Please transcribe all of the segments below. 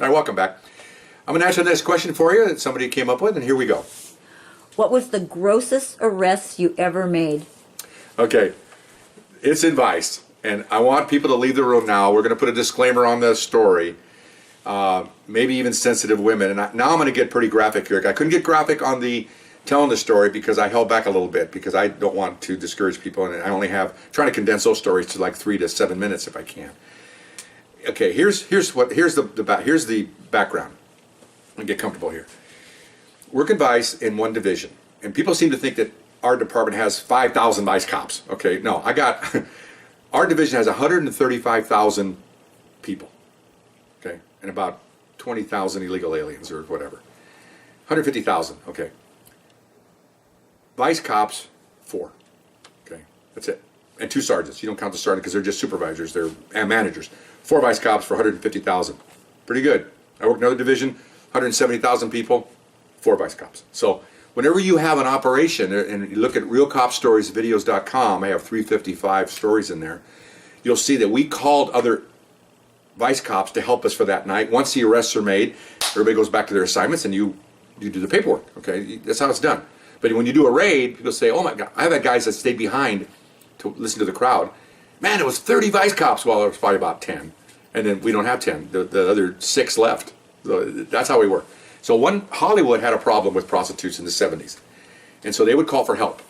All right, welcome back. I'm going to answer this question for you that somebody came up with, and here we go. What was the grossest arrest you ever made? Okay, it's advice, and I want people to leave the room now. We're going to put a disclaimer on the story, maybe even sensitive women. And now I'm going to get pretty graphic here. I couldn't get graphic on the telling the story because I held back a little bit because I don't want to discourage people, and I only have trying to condense those stories to like 3 to 7 minutes if I can. Okay, here's the background. And get comfortable here. Work in Vice in one division, and people seem to think that our department has 5,000 Vice cops. Okay, no, our division has 135,000 people. Okay, and about 20,000 illegal aliens or whatever. 150,000. Okay. Vice cops, 4. Okay, that's it. And 2 sergeants. You don't count the sergeant because they're just supervisors. They're managers. 4 Vice cops for 150,000. Pretty good. I work in another division, 170,000 people, 4 Vice cops. So whenever you have an operation, and you look at realcopstoriesvideos.com, I have 355 stories in there, you'll see that we called other Vice cops to help us for that night. Once the arrests are made, everybody goes back to their assignments and you do the paperwork. Okay, that's how it's done. But when you do a raid, people say, oh my God, I've had guys that stayed behind to listen to the crowd. Man, it was 30 Vice cops. Well, it was probably about 10. And then we don't have 10. The other 6 left. So that's how we work. So Hollywood had a problem with prostitutes in the 70s. And so they would call for help.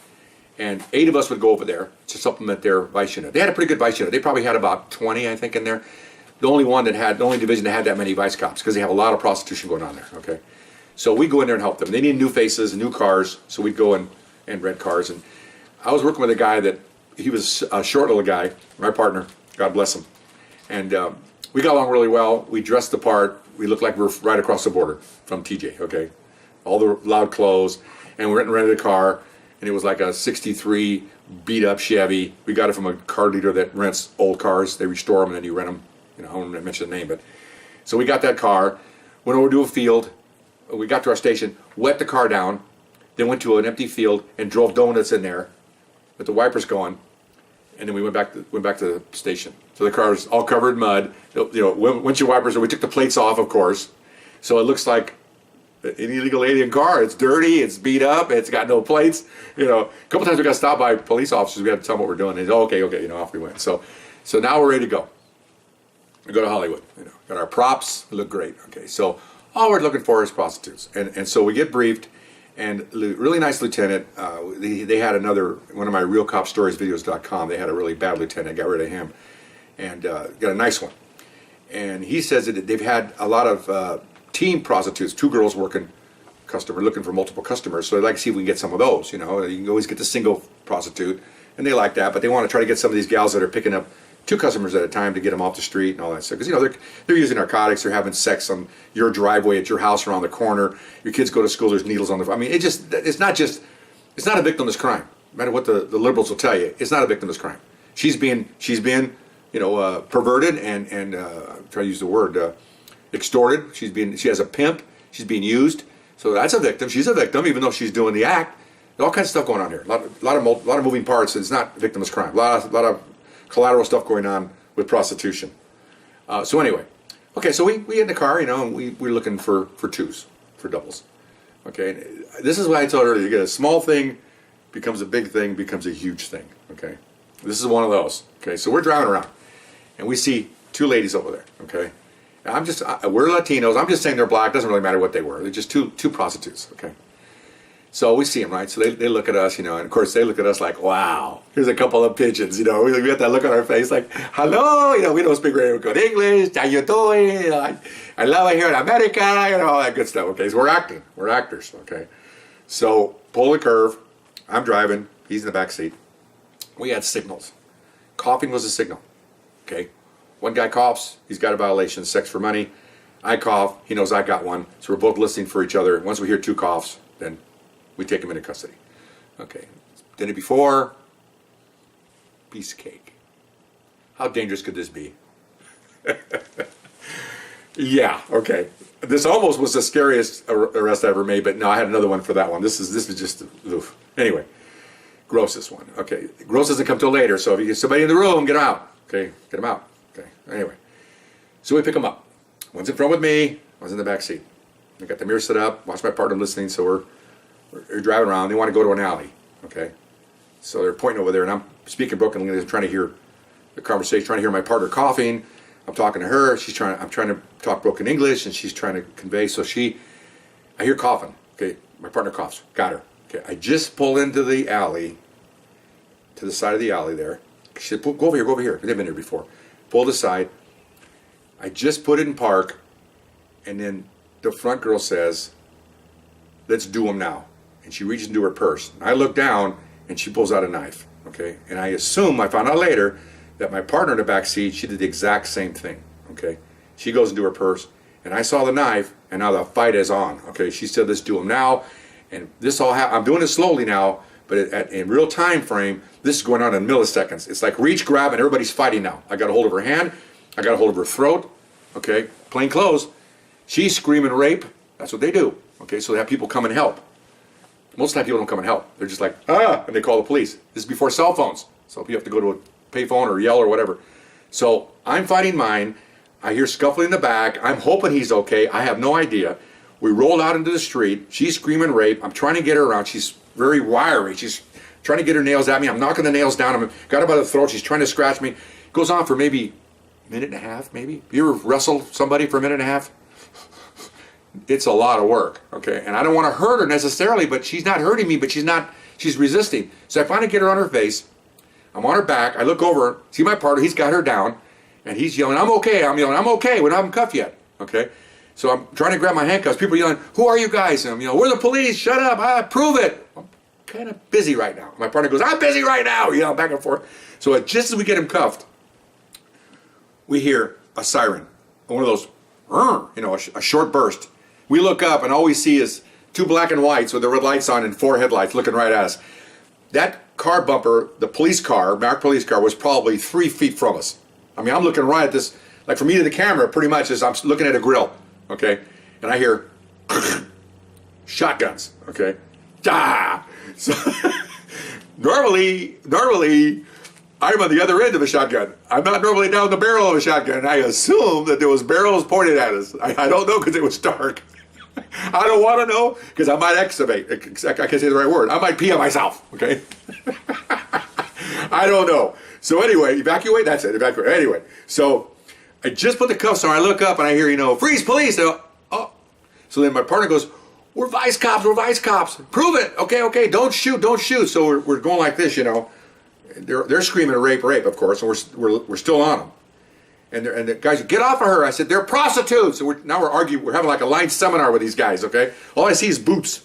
And 8 of us would go over there to supplement their Vice unit. They had a pretty good Vice unit. They probably had about 20, I think, in there. The only division that had that many Vice cops because they have a lot of prostitution going on there. Okay. So we go in there and help them. They need new faces and new cars, so we'd go and rent cars. And I was working with a guy that, he was a short little guy, my partner, God bless him. And we got along really well. We dressed the part. We looked like we were right across the border from TJ, okay? All the loud clothes. And we went and rented a car, and it was like a 63 beat-up Chevy. We got it from a car dealer that rents old cars. They restore them, and then you rent them. You know, I won't mention the name, but... So we got that car, went over to a field. We got to our station, wet the car down, then went to an empty field and drove donuts in there with the wipers going, and then we went back to the station. So the car was all covered in mud. You know, windshield wipers, and we took the plates off, of course. So it looks like an illegal alien car. It's dirty, it's beat up, it's got no plates. You know, a couple times we got stopped by police officers. We had to tell them what we're doing. They said, okay, you know, off we went. So now we're ready to go. We go to Hollywood. You know, got our props. We look great. Okay, so all we're looking for is prostitutes, and so we get briefed, and really nice lieutenant. They had one of my realcopstoriesvideos.com. They had a really bad lieutenant. Got rid of him, and got a nice one. And he says that they've had a lot of team prostitutes, 2 girls working looking for multiple customers. So they'd like to see if we can get some of those. You know, you can always get the single prostitute, and they like that, but they want to try to get some of these gals that are picking up 2 customers at a time to get them off the street and all that stuff. Because, you know, they're using narcotics, they're having sex on your driveway at your house around the corner. Your kids go to school, there's needles on the... I mean, it's not a victimless crime. No matter what the liberals will tell you, it's not a victimless crime. She's being you know, perverted and try to use the word, extorted. She has a pimp. She's being used. So that's a victim. She's a victim, even though she's doing the act. There's all kinds of stuff going on here. A lot of moving parts. It's not victimless crime. A lot of collateral stuff going on with prostitution. So anyway, okay, so we get in the car, you know, and we're looking for 2s, for doubles. Okay, this is why I told her earlier, you get a small thing, becomes a big thing, becomes a huge thing. Okay, this is one of those. Okay, so we're driving around, and we see 2 ladies over there. Okay, and we're Latinos. I'm just saying they're black. Doesn't really matter what they were. They're just two prostitutes. Okay. So we see them, right? So they look at us, you know, and of course they look at us like, wow, here's a couple of pigeons, you know. We got that look on our face like, hello, you know, we don't speak very good English, how you doing? You know, I love it here in America, you know, all that good stuff, okay? So we're actors, okay? So pull the curve, I'm driving, he's in the back seat. We had signals. Coughing was a signal, okay? One guy coughs, he's got a violation, sex for money. I cough, he knows I got one, so we're both listening for each other. Once we hear 2 coughs, then we take him into custody. Okay. Did it before? Piece of cake. How dangerous could this be? Yeah, okay. This almost was the scariest arrest I ever made, but no, I had another one for that one. This is just, oof. Anyway, grossest one. Okay, gross doesn't come till later, so if you get somebody in the room, get them out. Okay, get them out. Okay, anyway. So we pick them up. One's in front with me, one's in the back seat. I got the mirror set up, watch my partner listening, so we're driving around. They want to go to an alley, okay? So they're pointing over there, and I'm speaking broken English, I'm trying to hear the conversation, trying to hear my partner coughing. I'm talking to her, I'm trying to talk broken English, and she's trying to convey, I hear coughing, okay? My partner coughs, got her. Okay, I just pull into the alley, to the side of the alley there. She said, go over here. They've been here before. Pulled aside. I just put it in park, and then the front girl says, let's do them now. And she reaches into her purse. I look down, and she pulls out a knife, okay? And I found out later, that my partner in the back seat, she did the exact same thing, okay? She goes into her purse, and I saw the knife, and now the fight is on, okay? She said, let's do them now. And this all I'm doing it slowly now, but in real time frame, this is going on in milliseconds. It's like reach, grab, and everybody's fighting now. I got a hold of her hand, I got a hold of her throat, okay? Plain clothes. She's screaming rape. That's what they do, okay? So they have people come and help. Most of the time people don't come and help. They're just like, and they call the police. This is before cell phones. So you have to go to a payphone or yell or whatever. So I'm fighting mine. I hear scuffling in the back. I'm hoping he's okay. I have no idea. We rolled out into the street. She's screaming rape. I'm trying to get her around. She's very wiry. She's trying to get her nails at me. I'm knocking the nails down. I'm got her by the throat. She's trying to scratch me. It goes on for maybe a minute and a half, maybe. You ever wrestle somebody for a minute and a half? It's a lot of work, okay? And I don't want to hurt her necessarily, but she's not hurting me, but she's resisting. So I finally get her on her face. I'm on her back. I look over, see my partner, he's got her down, and he's yelling, I'm okay. I'm yelling, I'm okay. We don't have him cuffed yet, okay? So I'm trying to grab my handcuffs. People are yelling, who are you guys? And I'm, we're the police. Shut up. Prove it. I'm kind of busy right now. My partner goes, I'm busy right now. Back and forth. So just as we get him cuffed, we hear a siren, one of those, a short burst. We look up, and all we see is two black and whites with the red lights on and four headlights looking right at us. That car bumper, the police car, marked police car, was probably 3 feet from us. I mean, I'm looking right at this, like from me to the camera, pretty much as I'm looking at a grill, okay? And I hear shotguns, okay? Ah! So normally, I'm on the other end of a shotgun. I'm not normally down the barrel of a shotgun. And I assume that there was barrels pointed at us. I don't know because it was dark. I don't want to know because I might excavate. I can't say the right word. I might pee on myself, okay? I don't know. So anyway, evacuate, that's it, evacuate. Anyway, so I just put the cuffs on. I look up and I hear, freeze, police. Oh. So then my partner goes, we're vice cops. Prove it. Okay, don't shoot. So we're going like this, They're screaming rape, of course, and we're still on them. And the guys, get off of her. I said, they're prostitutes. And we're arguing. We're having like a line seminar with these guys, okay? All I see is boots,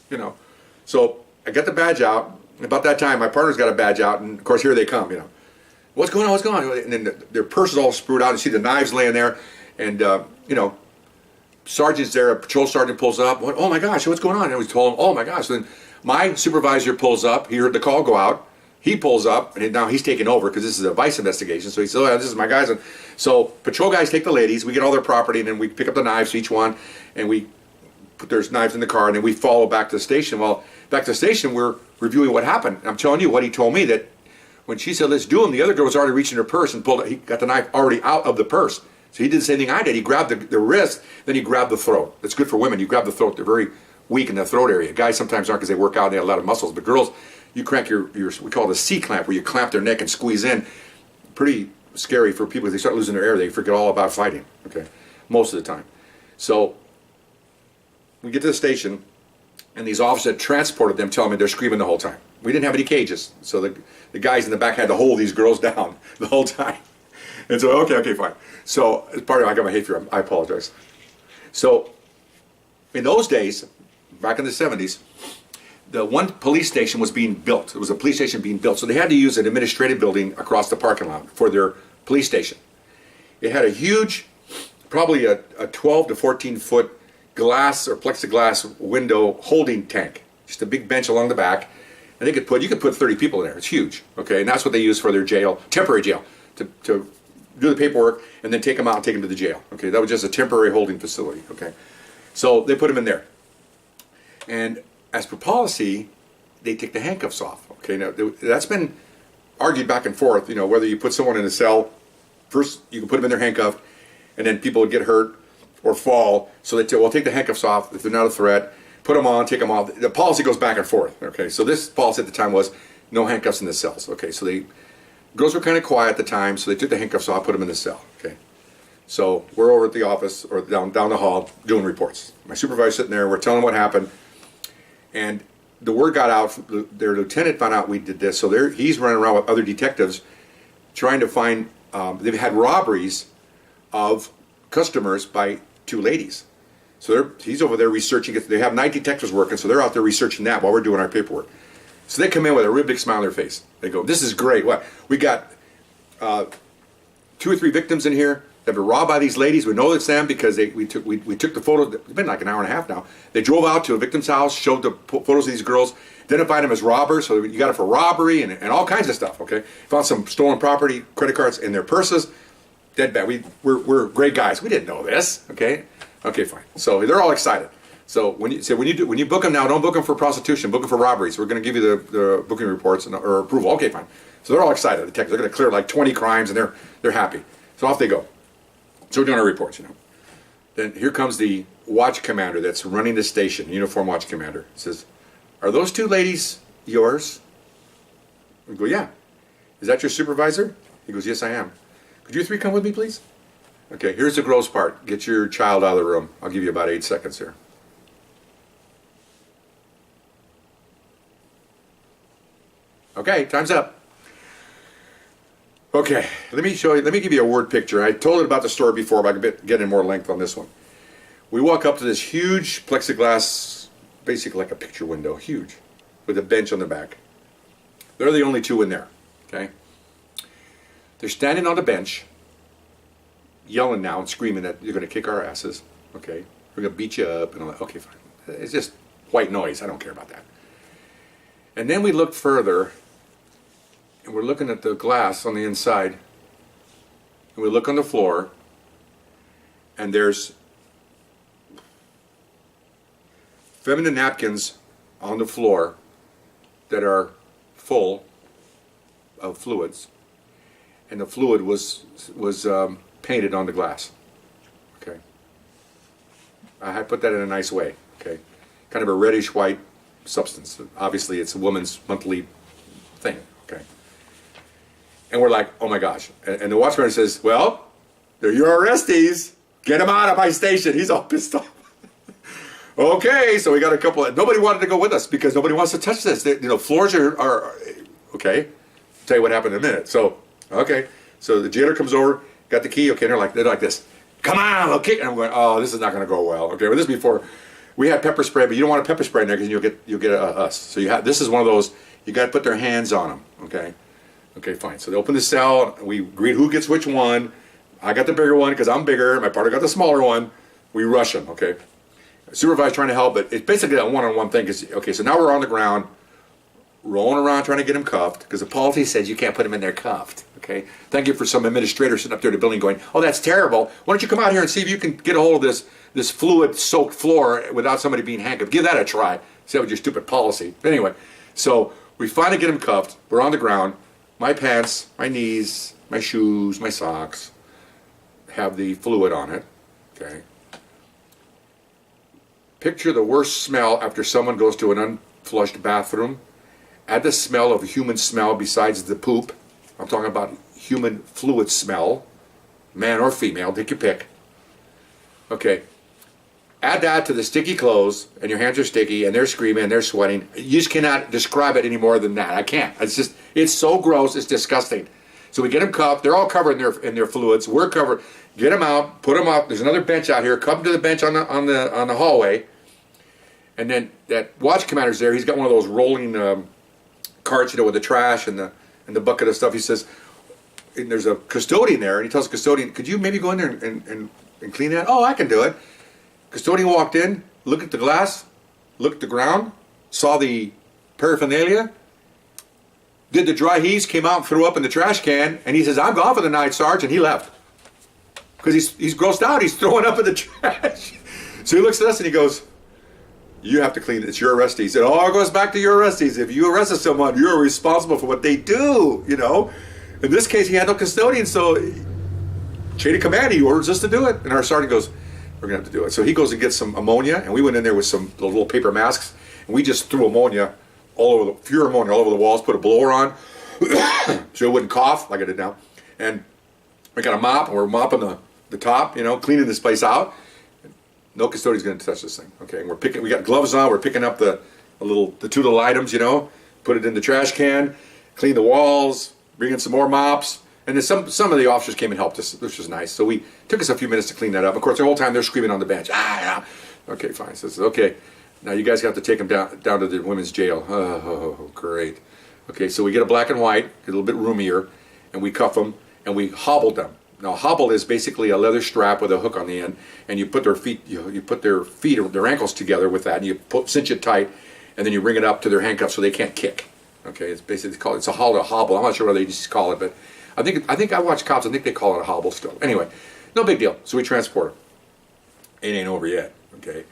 So I got the badge out. And about that time, my partner's got a badge out. And, of course, here they come, What's going on? And then their purse is all screwed out. You see the knives laying there. And, sergeant's there. A patrol sergeant pulls up. Oh, my gosh, what's going on? And we told him, oh, my gosh. Then my supervisor pulls up. He heard the call go out. He pulls up, and now he's taking over because this is a vice investigation. So he says, this is my guys. And so patrol guys take the ladies. We get all their property, and then we pick up the knives, each one, and we put their knives in the car, and then we follow back to the station. Well, back to the station, we're reviewing what happened. And I'm telling you what he told me, that when she said, let's do them, the other girl was already reaching her purse and he got the knife already out of the purse. So he did the same thing I did. He grabbed the wrist, then he grabbed the throat. That's good for women. You grab the throat. They're very weak in the throat area. Guys sometimes aren't because they work out and they have a lot of muscles. But girls, you crank your we call it a C-clamp, where you clamp their neck and squeeze in. Pretty scary for people. If they start losing their air, they forget all about fighting, okay, most of the time. So we get to the station, and these officers that transported them tell me they're screaming the whole time. We didn't have any cages, so the guys in the back had to hold these girls down the whole time. And so, okay, fine. So as part of it, I got my hay fever. I apologize. So in those days, back in the 70s, the one police station was being built. It was a police station being built. So they had to use an administrative building across the parking lot for their police station. It had a huge, probably a 12 to 14 foot glass or plexiglass window holding tank. Just a big bench along the back. And you could put 30 people in there. It's huge. Okay, and that's what they use for their jail, temporary jail, to do the paperwork and then take them out and take them to the jail. Okay, that was just a temporary holding facility. Okay, so they put them in there. And as per policy, they take the handcuffs off. Okay, now that's been argued back and forth. Whether you put someone in a cell, first you can put them in their handcuffed, and then people would get hurt. or fall. So they will take the handcuffs off if they're not a threat, put them on, take them off. The policy goes back and forth. Okay, so this policy at the time was no handcuffs in the cells. Okay, so girls were kind of quiet at the time, so they took the handcuffs off, put them in the cell. Okay, so we're over at the office or down the hall doing reports. My supervisor's sitting there. We're telling what happened, and the word got out. Their lieutenant found out we did this, so he's running around with other detectives trying to find. They've had robberies of customers by two ladies. So he's over there researching it. They have night detectives working, so they're out there researching that while we're doing our paperwork. So they come in with a real big smile on their face. They go, "This is great. What? We got 2 or 3 victims in here that were robbed by these ladies. We know it's them because we took the photo. It's been like an hour and a half now. They drove out to a victim's house, showed the photos of these girls, identified them as robbers. So you got it for robbery and all kinds of stuff. Okay, found some stolen property, credit cards in their purses. Dead bad. We're great guys. We didn't know this. Okay, fine. So they're all excited. So when you book them now, don't book them for prostitution. Book them for robberies. We're going to give you the booking reports or approval. Okay, fine. So they're all excited. The detectives, they're going to clear like 20 crimes, and they're happy. So off they go. So we're doing our reports, Then here comes the watch commander that's running the station, uniform watch commander. Says, "Are those 2 ladies yours?" We go, "Yeah." "Is that your supervisor?" He goes, "Yes, I am." "Could you 3 come with me, please?" Okay, here's the gross part. Get your child out of the room. I'll give you about 8 seconds here. Okay, time's up. Okay, let me give you a word picture. I told it about the story before, but I can get in more length on this one. We walk up to this huge plexiglass, basically like a picture window, huge, with a bench on the back. They're the only 2 in there, okay? They're standing on the bench, yelling now and screaming that you're going to kick our asses, okay? We're going to beat you up and all that. Okay, fine. It's just white noise. I don't care about that. And then we look further, and we're looking at the glass on the inside, and we look on the floor, and there's feminine napkins on the floor that are full of fluids, and the fluid was painted on the glass. Okay, I put that in a nice way. Okay, kind of a reddish white substance. Obviously, it's a woman's monthly thing. Okay, and we're like, "Oh my gosh!" And the watchman says, "Well, they're your arrestees. Get them out of my station." He's all pissed off. Okay, so we got a couple. Nobody wanted to go with us because nobody wants to touch this. Floors are okay. I'll tell you what happened in a minute. So okay, so the jailer comes over, got the key. Okay, and they're like this. "Come on, okay." And I'm going, "Oh, this is not going to go well." Okay, well, this is before we had pepper spray, but you don't want a pepper spray in there because you'll get us. So this is one of those. You got to put their hands on them. Okay, fine. So they open the cell. We agreed who gets which one. I got the bigger one because I'm bigger. My partner got the smaller one. We rush them. Okay. Supervisor trying to help, but it's basically a one-on-one thing. Okay, so now we're on the ground, rolling around trying to get him cuffed because the policy says you can't put him in there cuffed. Okay, thank you for some administrator sitting up there in the building going, "Oh, that's terrible. Why don't you come out here and see if you can get a hold of this fluid-soaked floor without somebody being handcuffed? Give that a try. See that was your stupid policy." But anyway, so we finally get him cuffed. We're on the ground. My pants, my knees, my shoes, my socks have the fluid on it. Okay. Picture the worst smell after someone goes to an unflushed bathroom. Add the smell of human smell besides the poop. I'm talking about human fluid smell, man or female, take your pick. Okay. Add that to the sticky clothes, and your hands are sticky, and they're screaming, and they're sweating. You just cannot describe it any more than that. I can't. It's so gross, it's disgusting. So we get them cuffed. They're all covered in their fluids. We're covered. Get them out, put them up. There's another bench out here. Come to the bench on the hallway. And then that watch commander's there. He's got one of those rolling carts, with the trash and the bucket of stuff. He says, and there's a custodian there, and he tells the custodian, "Could you maybe go in there and clean that?" "Oh, I can do it." Custodian walked in, looked at the glass, looked at the ground, saw the paraphernalia, did the dry heaves, came out and threw up in the trash can, and he says, "I'm gone for the night, Sarge," and he left. Because he's grossed out, he's throwing up in the trash. So he looks at us and he goes, "You have to clean it. It's your arrestees." He said, "Oh, it goes back to your arrestees. If you arrested someone, you're responsible for what they do, In this case, he had no custodian, so chain of command, he orders us to do it. And our sergeant goes, We're gonna have to do it. So he goes and gets some ammonia, and we went in there with some little paper masks, and we just threw ammonia pure ammonia all over the walls, put a blower on, so it wouldn't cough like I did now. And we got a mop, and we're mopping the top, you know, cleaning this place out. No custodian's gonna touch this thing, okay? And we got gloves on, we're picking up the two little items, you know, put it in the trash can, clean the walls, bring in some more mops. And then some of the officers came and helped us, which was nice. So we took us a few minutes to clean that up. Of course, the whole time they're screaming on the bench. Ah, yeah. Okay, fine. So okay, now you guys have to take them down to the women's jail. Oh, great. Okay, so we get a black and white, a little bit roomier, and we cuff them and we hobble them. Now, hobble is basically a leather strap with a hook on the end, and you put their feet, you put their feet or their ankles together with that, and you cinch it tight, and then you bring it up to their handcuffs so they can't kick. Okay, it's basically called a hobble. I'm not sure what they just call it, but I think I watch cops. I think they call it a hobble still. Anyway, no big deal. So we transport them. It ain't over yet. Okay.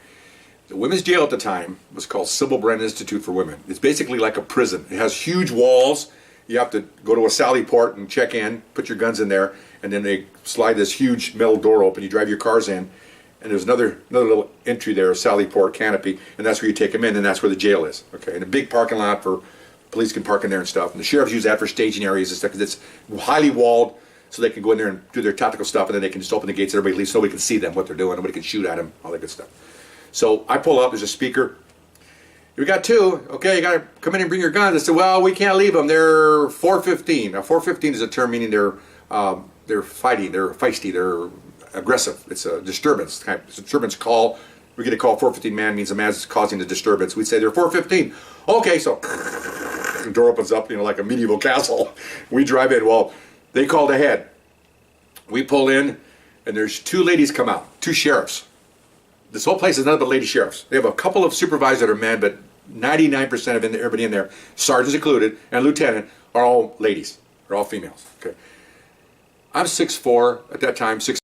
The women's jail at the time was called Sybil Bren Institute for Women. It's basically like a prison. It has huge walls. You have to go to a sally port and check in, put your guns in there, and then they slide this huge metal door open. You drive your cars in, and there's another little entry there, a sally port canopy, and that's where you take them in, and that's where the jail is. Okay, and a big parking lot for police can park in there and stuff. And the sheriffs use that for staging areas and stuff because it's highly walled, so they can go in there and do their tactical stuff, and then they can just open the gates and everybody leaves so nobody can see them, what they're doing. Nobody can shoot at them, all that good stuff. So I pull up, there's a speaker. We got two. Okay, you got to come in and bring your guns. I said, well, we can't leave them. They're 415. Now, 415 is a term meaning they're fighting, they're feisty, they're aggressive. It's a disturbance. It's a disturbance call. We get a call, 415 man means a man's causing a disturbance. We'd say they're 415. Okay, so the door opens up, you know, like a medieval castle. We drive in. Well, they called ahead. We pull in, and there's two ladies come out, two sheriffs. This whole place is nothing but lady sheriffs. They have a couple of supervisors that are men, but 99% of everybody in there, sergeants included, and lieutenant, are all ladies. They're all females. Okay. I'm 6'4", at that time, 6'5".